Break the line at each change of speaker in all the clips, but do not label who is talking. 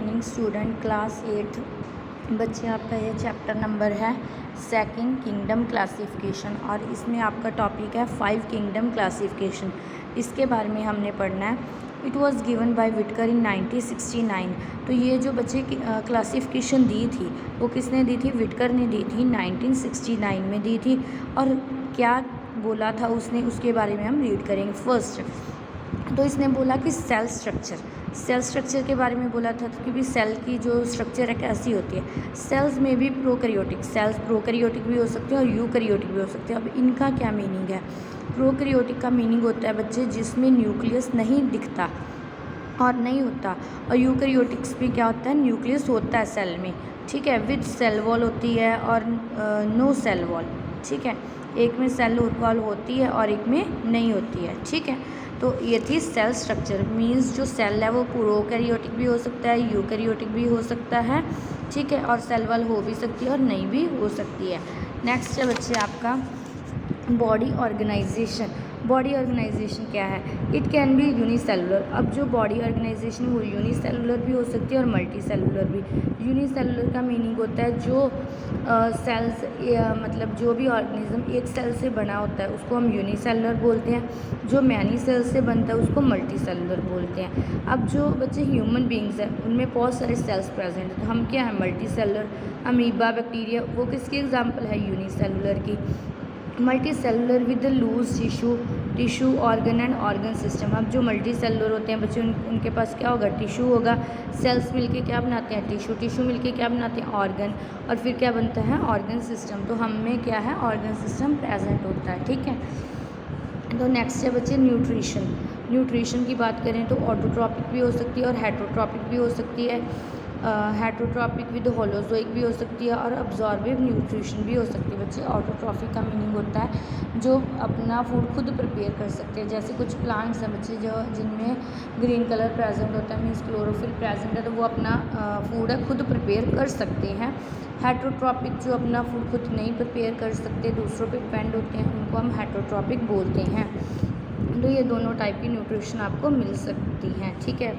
Morning student class 8 बच्चे, आपका ये चैप्टर नंबर है सेकंड किंगडम क्लासिफिकेशन और इसमें आपका टॉपिक है 5 किंगडम क्लासिफिकेशन। इसके बारे में हमने पढ़ना है। It was given by Whittaker in 1969। तो ये जो बच्चे क्लासिफिकेशन दी थी वो किसने दी थी? विटकर ने दी थी, 1969 में दी थी। और क्या बोला था उसने, उसके बारे में हम रीड करेंगे। फर्स्ट तो इसने बोला कि सेल स्ट्रक्चर के बारे में बोला था, क्योंकि सेल की जो स्ट्रक्चर है कैसी होती है। सेल्स में भी प्रोकैरियोटिक, सेल्स प्रोकैरियोटिक भी हो सकते हैं और यूकैरियोटिक भी हो सकते हैं। अब इनका क्या मीनिंग है? प्रोकैरियोटिक का मीनिंग होता है बच्चे जिसमें न्यूक्लियस नहीं दिखता और नहीं होता, और यूकैरियोटिक्स में क्या होता है? न्यूक्लियस होता है सेल में, ठीक है, विद सेल वॉल होती है और नो सेल वॉल, ठीक है। एक में सेल वॉल होती है और एक में नहीं होती है, ठीक है। तो ये थी सेल स्ट्रक्चर, मींस जो सेल है वो प्रोकैरियोटिक भी हो सकता है, यूकैरियोटिक भी हो सकता है, ठीक है, और सेल वॉल हो भी सकती है और नहीं भी हो सकती है। नेक्स्ट है बच्चे आपका बॉडी ऑर्गेनाइजेशन। बॉडी ऑर्गेनाइजेशन क्या है? It can B unicellular. अब जो बॉडी ऑर्गेनाइजेशन वो यूनिसेलुलर भी हो सकती है और मल्टी सेलुलर भी। यूनिसेलुलर का मीनिंग होता है जो सेल्स मतलब जो भी ऑर्गेनिज्म एक सेल से बना होता है उसको हम यूनिसेलुलर बोलते हैं। जो मैनी सेल से बनता है उसको मल्टी सेलुलर बोलते हैं। अब जो बच्चे ह्यूमन बींग्स हैं उनमें बहुत सारे सेल्स प्रेजेंट हैं, तो हम क्या है? Multi cellular. अमीबा, बैक्टीरिया, वो किसकी एग्जाम्पल है? यूनिसेलुलर की। Multi cellular with loose tissue organ and organ system. अब जो मल्टी सेलुलर होते हैं बच्चे उनके पास क्या होगा? टिश्यू होगा। सेल्स मिलके क्या बनाते हैं? टिश्यू मिलके क्या बनाते हैं? ऑर्गन, और फिर क्या बनता है? Organ system. तो हम में क्या है? ऑर्गन सिस्टम प्रेजेंट होता है, ठीक है। तो नेक्स्ट है बच्चे न्यूट्रिशन की बात करें तो ऑटोट्रॉपिक भी हो सकती है और हेटरोट्रॉपिक भी हो सकती है। हेटरोट्रॉपिक विद होलोजोइक भी हो सकती है और अब्जॉर्बिव न्यूट्रिशन भी हो सकती है बच्चे। ऑटोट्रॉपिक का मीनिंग होता है जो अपना फूड खुद प्रिपेयर कर सकते हैं। जैसे कुछ प्लांट्स हैं बच्चे जो जिनमें ग्रीन कलर प्रेजेंट होता है, मीन्स क्लोरोफिल प्रेजेंट है, तो वो अपना फूड है खुद प्रिपेयर कर सकते हैं। हेटरोट्रॉपिक जो अपना फूड खुद नहीं प्रिपेयर कर सकते, दूसरों पे डिपेंड होते हैं, उनको हम हेटरोट्रॉपिक बोलते हैं। तो ये दोनों टाइप की न्यूट्रिशन आपको मिल सकती हैं, ठीक है।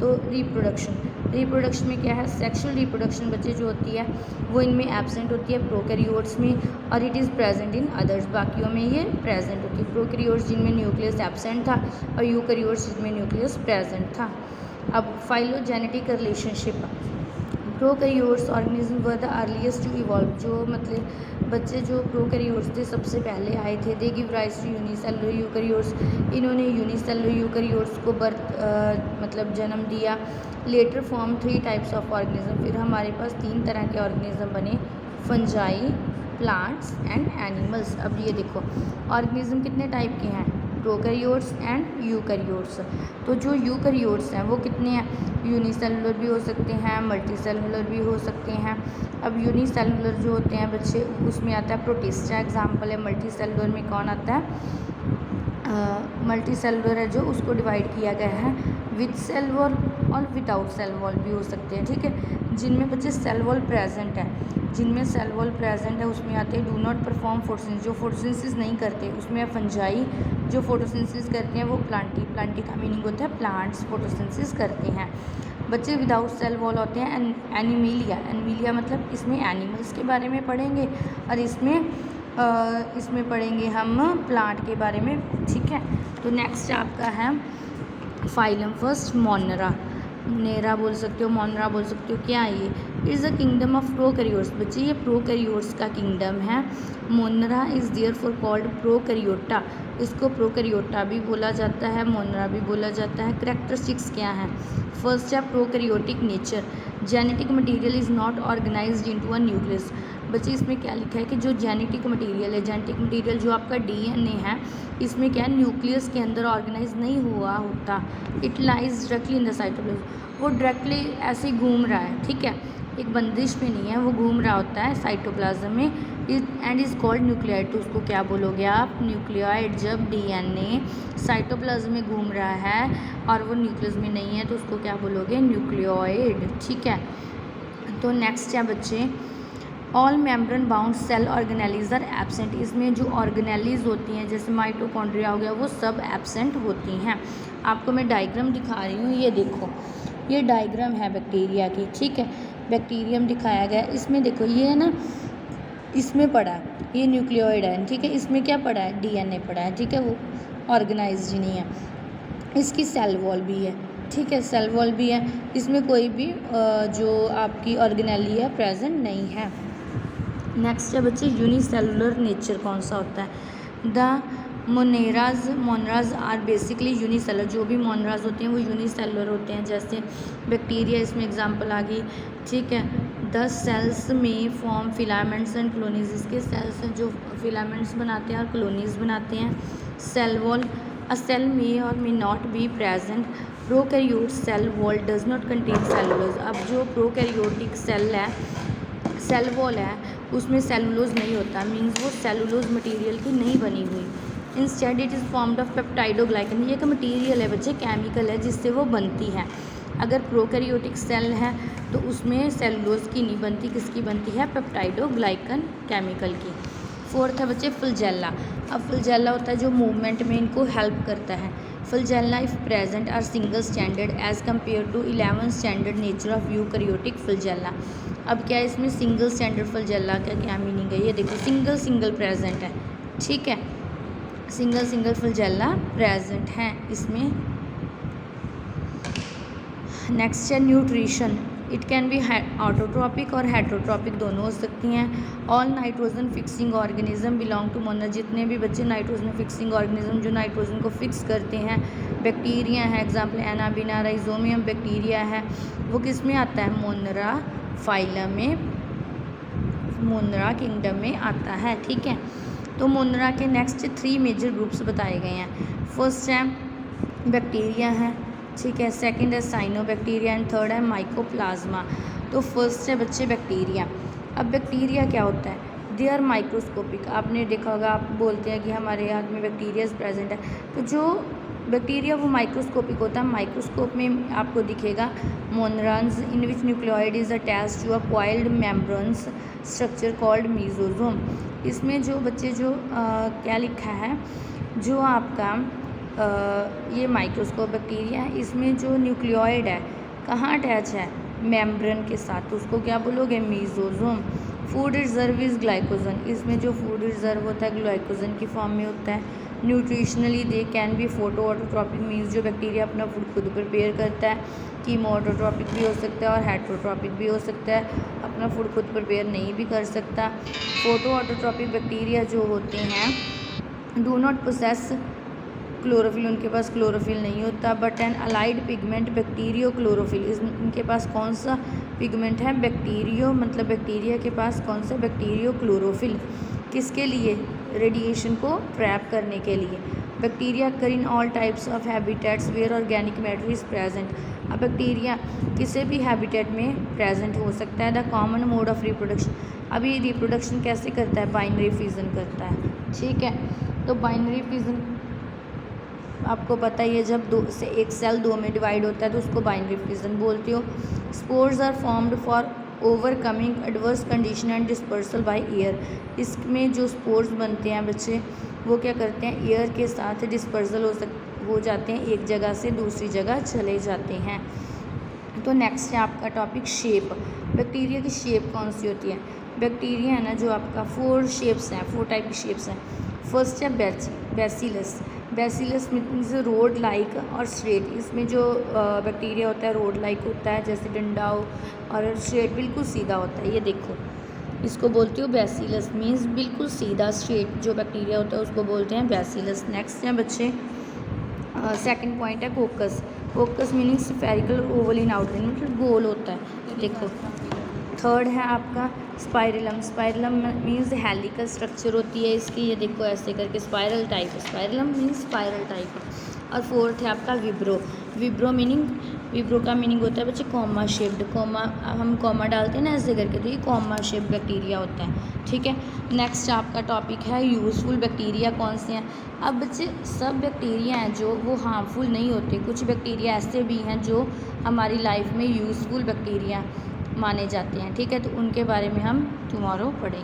तो रिप्रोडक्शन में क्या है? सेक्सुअल रिप्रोडक्शन बच्चे जो होती है वो इनमें एब्सेंट होती है प्रोकैरियोट्स में, और it is present in others, बाकियों में ये प्रेजेंट होती है। प्रोकैरियोट्स जिनमें न्यूक्लियस एब्सेंट था और यूकैरियोट्स जिनमें न्यूक्लियस प्रेजेंट था। अब phylogenetic relationship, prokaryotes organism were the earliest to evolve. जो मतलब बच्चे जो प्रोकैरियोट्स थे सबसे पहले आए थे। They give rise to unicellular eukaryotes. इन्होंने यूनिसेलुलर यूकैरियोट्स को मतलब जन्म दिया। Later form 3 types of organism. फिर हमारे पास 3 तरह के ऑर्गेनिज्म बने, फंजाई, प्लांट्स एंड एनिमल्स। अब ये देखो ऑर्गेनिज्म कितने टाइप के हैं? Prokaryotes and eukaryotes. तो जो यूकैरियोट्स हैं वो कितने हैं? यूनिसेलुलर भी हो सकते हैं, मल्टी सेलुलर भी हो सकते हैं। अब यूनिसेलुलर जो होते हैं बच्चे उसमें आता है प्रोटिस्टा, एग्जाम्पल है। मल्टी सेलुलर में कौन आता है? मल्टी सेलुलर है जो उसको डिवाइड किया गया है विद सेल वॉल और विदाउट सेल वॉल भी हो सकते हैं, ठीक है। जिनमें बच्चे सेल वॉल प्रेजेंट है, जिनमें सेल वॉल प्रेजेंट है उसमें आते हैं डू नॉट परफॉर्म फोटोसिंथेसिस, जो फोटोसिंथेसिस नहीं करते। उसमें फंजाई, जो फोटोसिंथेसिस करते हैं वो प्लांटी का मीनिंग होता है प्लांट्स फोटोसिंथेसिस करते हैं। बच्चे विदाउट सेल वॉल होते हैं एनिमिलिया मतलब इसमें एनिमल्स के बारे में पढ़ेंगे और इसमें पढ़ेंगे हम प्लांट के बारे में, ठीक है। तो नेक्स्ट आपका है फाइलम। फर्स्ट मोनरा, नेरा बोल सकते हो, मोनरा बोल सकते हो। क्या है ये? Is the kingdom of prokaryotes. बच्चे ये प्रोकैरियोट्स का किंगडम है। Monera is therefore called prokaryota. इसको प्रोकैरियोटा भी बोला जाता है, मोनरा भी बोला जाता है। कैरेक्टरिस्टिक्स क्या हैं? फर्स्ट है prokaryotic nature. Genetic material is not organised into a nucleus. बच्चे इसमें क्या लिखा है कि जो जेनेटिक मटेरियल जो आपका डीएनए है इसमें क्या है? न्यूक्लियस के अंदर ऑर्गेनाइज नहीं हुआ होता। It lies directly in the cytoplasm. वो डायरेक्टली ऐसे ही घूम रहा है, ठीक है, एक बंदिश में नहीं है, वो घूम रहा होता है साइटोप्लाज्म में। And is called nucleoid. तो उसको क्या बोलोगे आप? न्यूक्लियोइड। जब डीएनए साइटोप्लाज्म में घूम रहा है और वो न्यूक्लियस में नहीं है तो उसको क्या बोलोगे? न्यूक्लियोइड, ठीक है। तो नेक्स्ट है बच्चे all membrane bound cell organelles are absent. इसमें जो ऑर्गेनेलीज होती हैं जैसे माइटोकॉन्ड्रिया हो गया वो सब एब्सेंट होती हैं। आपको मैं डायग्राम दिखा रही हूँ, ये देखो ये डायग्राम है बैक्टीरिया की, ठीक है, बैक्टीरियम दिखाया गया है। इसमें देखो ये है ना, इसमें पड़ा है, ये न्यूक्लियोइड है, ठीक है, इसमें क्या पड़ा है, डीएनए पड़ा है, ठीक है, वो ऑर्गेनाइज्ड नहीं है। इसकी सेल वॉल भी है, ठीक है, सेल वॉल भी है, इसमें कोई भी जो आपकी ऑर्गेनेली है प्रेजेंट नहीं है। नेक्स्ट है बच्चे यूनिसेलुलर नेचर कौन सा होता है। द मोनराज आर बेसिकली यूनिसेलर, जो भी मोनराज होते हैं वो यूनिसेलुलर होते हैं। जैसे बैक्टीरिया, इसमें एग्जांपल आ गई, ठीक है। द सेल्स में फॉर्म फिलामेंट्स एंड कॉलोनीज, इसके सेल्स हैं जो फिलामेंट्स बनाते हैं और कॉलोनीज बनाते हैं। Cell wall, a cell may और may not be present. Prokaryote cell wall does not contain cellulose. अब जो प्रोकैरियोटिक सेल है, सेल वॉल है, उसमें सेलुलोज नहीं होता, मीन्स वो सेलुलोज मटेरियल की नहीं बनी हुई। Instead it is formed of peptidoglycan, ये एक मटेरियल है बच्चे, केमिकल है जिससे वो बनती है। अगर प्रोकैरियोटिक सेल है तो उसमें सेलुलोज की नहीं बनती, किसकी बनती है, पेप्टाइडोग्लाइकन केमिकल की। फोर्थ है बच्चे फ्लैजेला। अब फ्लैजेला होता है जो मूवमेंट में इनको हेल्प करता है। Flagella if present are single standard as compare to 11 standard nature of eukaryotic flagella. अब क्या है इसमें सिंगल स्टैंडर्ड फ्लैजेला का क्या मीनिंग है, ये देखो सिंगल प्रेजेंट है, ठीक है, सिंगल फ्लैजेला प्रेजेंट है इसमें। नेक्स्ट है nutrition. It can be autotrophic और हेटरोट्रॉपिक, दोनों हो सकती हैं। All nitrogen fixing organism belong to Monera, जितने भी बच्चे नाइट्रोजन फिक्सिंग ऑर्गेनिज्म जो नाइट्रोजन को फिक्स करते हैं, बैक्टीरिया है, एग्जाम्पल एनाबिना, राइजोमियम बैक्टीरिया है, वो किस में आता है, मोनरा फाइलम में, मोनरा किंगडम में आता है, ठीक है। तो मोनरा के नेक्स्ट 3 मेजर ग्रुप्स बताए गए हैं। फर्स्ट है बैक्टीरिया है, ठीक है, सेकंड है साइनोबैक्टीरिया एंड थर्ड है माइकोप्लाज्मा। तो फर्स्ट है बच्चे बैक्टीरिया। अब बैक्टीरिया क्या होता है, दे आर माइक्रोस्कोपिक। आपने देखा होगा, आप बोलते हैं कि हमारे हाथ में बैक्टीरिया प्रेजेंट है, तो जो बैक्टीरिया वो माइक्रोस्कोपिक होता है। माइक्रोस्कोप में आपको दिखेगा monerans in which nucleoid is attached to a coiled membranous structure called mesosome. इसमें जो बच्चे जो क्या लिखा है, जो आपका ये माइक्रोस्कोप बैक्टीरिया है, इसमें जो न्यूक्लियोइड है कहाँ अटैच है, मेम्ब्रेन के साथ, तो उसको क्या बोलोगे, mesosome. Food reserve is glycogen, इसमें जो फूड रिजर्व होता है ग्लाइकोजन की फॉर्म में होता है। Nutritionally they can be photo autotrophic, means जो बैक्टीरिया अपना फूड खुद प्रिपेयर करता है, कीमो ऑटोट्रॉपिक भी हो सकता है और हेटरोट्रॉपिक भी हो सकता है, अपना फूड खुद प्रिपेयर नहीं भी कर सकता। फोटो ऑटोट्रॉपिक बैक्टीरिया जो होते हैं डू नॉट पोसेस क्लोरोफिल, उनके पास क्लोरोफिल नहीं होता, but an allied pigment bacteriochlorophyll, इनके पास कौन सा पिगमेंट है, बैक्टीरियो, मतलब बैक्टीरिया के पास कौन सा, बैक्टीरियो क्लोरोफिल, किसके लिए, रेडिएशन को ट्रैप करने के लिए। Bacteria occur in all types of habitats where organic matter is present. अब बैक्टीरिया किसी भी हैबिटेट में प्रेजेंट हो सकता है। The common mode of reproduction, अभी रिप्रोडक्शन कैसे करता है, बाइनरी फिजन करता है, ठीक है। तो बाइनरी फिजन आपको पता ही है, जब एक सेल 2 में डिवाइड होता है तो उसको बाइनरी फिजन बोलते हो। Spores are formed for overcoming adverse condition and dispersal by air, इसमें जो स्पोर्स बनते हैं बच्चे वो क्या करते हैं, एयर के साथ डिस्पर्सल हो जाते हैं, एक जगह से दूसरी जगह चले जाते हैं। तो नेक्स्ट है आपका टॉपिक शेप। बैक्टीरिया की शेप कौन सी होती है, बैक्टीरिया है ना जो आपका 4 शेप्स हैं, 4 टाइप की शेप्स हैं। फर्स्ट है bacillus. Bacillus means road like और स्ट्रेट, इसमें जो बैक्टीरिया होता है रोड लाइक होता है, जैसे डंडा हो, और स्ट्रेट बिल्कुल सीधा होता है, ये देखो इसको बोलते हो बैसिलस, मीन्स बिल्कुल सीधा स्ट्रेट जो बैक्टीरिया होता है उसको बोलते हैं बैसिलस। नेक्स्ट है बच्चे सेकंड पॉइंट है कोकस। कोकस meaning spherical oval in outline, मतलब गोल होता है, देखो। थर्ड है आपका spirillum. Spirillum means helical structure होती है इसकी, ये देखो ऐसे करके spiral type, spirillum means spiral type. और फोर्थ है आपका विब्रो। विब्रो का मीनिंग होता है बच्चे कॉमा शेप्ड, कॉमा हम कॉमा डालते हैं ना ऐसे करके, तो ये कॉमा शेप्ड बैक्टीरिया होता है, ठीक है। नेक्स्ट आपका टॉपिक है यूज़फुल बैक्टीरिया कौन से हैं। अब बच्चे सब बैक्टीरिया हैं जो वो हार्मफुल नहीं होते, कुछ बैक्टीरिया ऐसे भी हैं जो हमारी लाइफ में यूज़फुल बैक्टीरिया माने जाते हैं, ठीक है। तो उनके बारे में हम टुमारो पढ़ेंगे।